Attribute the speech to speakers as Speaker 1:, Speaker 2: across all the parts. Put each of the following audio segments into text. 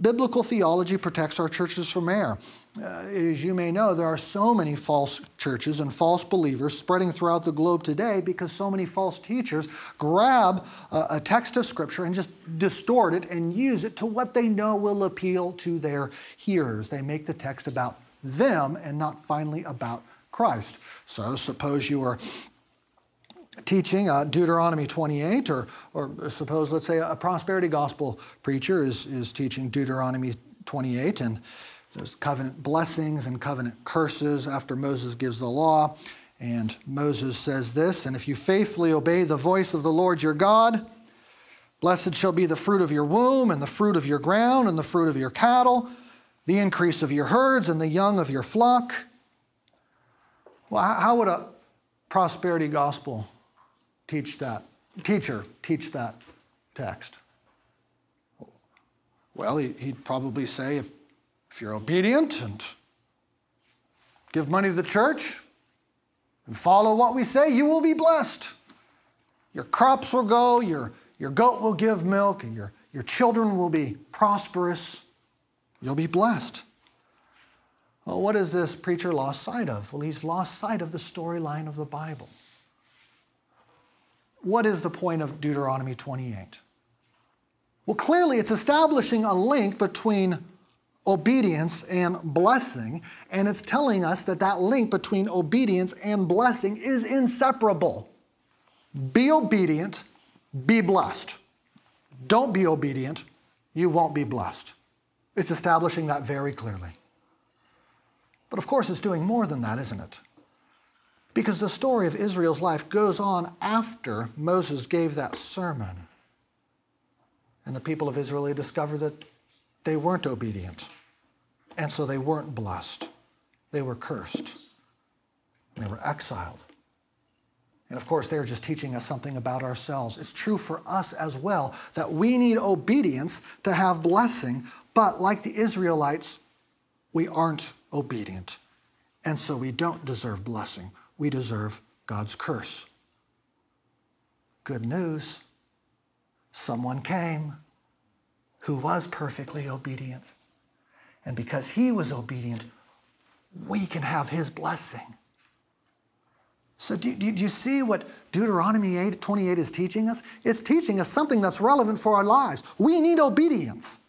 Speaker 1: biblical theology protects our churches from error. As you may know, there are so many false churches and false believers spreading throughout the globe today because so many false teachers grab a text of Scripture and just distort it and use it to what they know will appeal to their hearers. They make the text about them and not finally about Christ. So suppose you were teaching Deuteronomy 28, or suppose, let's say, a prosperity gospel preacher is teaching Deuteronomy 28, and there's covenant blessings and covenant curses after Moses gives the law. And Moses says this, "And if you faithfully obey the voice of the Lord your God, blessed shall be the fruit of your womb, and the fruit of your ground, and the fruit of your cattle, the increase of your herds, and the young of your flock." Well, how would a prosperity gospel teacher teach that text? Well, he'd probably say, if you're obedient and give money to the church and follow what we say, you will be blessed. Your crops will go, your goat will give milk, and your children will be prosperous. You'll be blessed. Well, what has this preacher lost sight of? Well, he's lost sight of the storyline of the Bible. What is the point of Deuteronomy 28? Well, clearly it's establishing a link between obedience and blessing, and it's telling us that that link between obedience and blessing is inseparable. Be obedient, be blessed. Don't be obedient, you won't be blessed. It's establishing that very clearly. But of course, it's doing more than that, isn't it? Because the story of Israel's life goes on after Moses gave that sermon. And the people of Israel discovered that they weren't obedient. And so they weren't blessed. They were cursed. And they were exiled. And of course, they're just teaching us something about ourselves. It's true for us as well that we need obedience to have blessing. But like the Israelites, we aren't obedient. And so we don't deserve blessing. We deserve God's curse. Good news. Someone came who was perfectly obedient. And because he was obedient, we can have his blessing. So do you see what Deuteronomy 28 is teaching us? It's teaching us something that's relevant for our lives. We need obedience.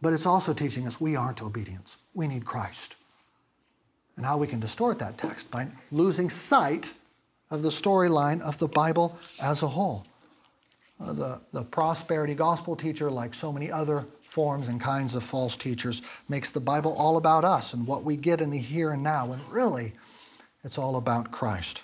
Speaker 1: But it's also teaching us we aren't obedient. We need Christ. And how we can distort that text by losing sight of the storyline of the Bible as a whole. The prosperity gospel teacher, like so many other forms and kinds of false teachers, makes the Bible all about us and what we get in the here and now, when really it's all about Christ.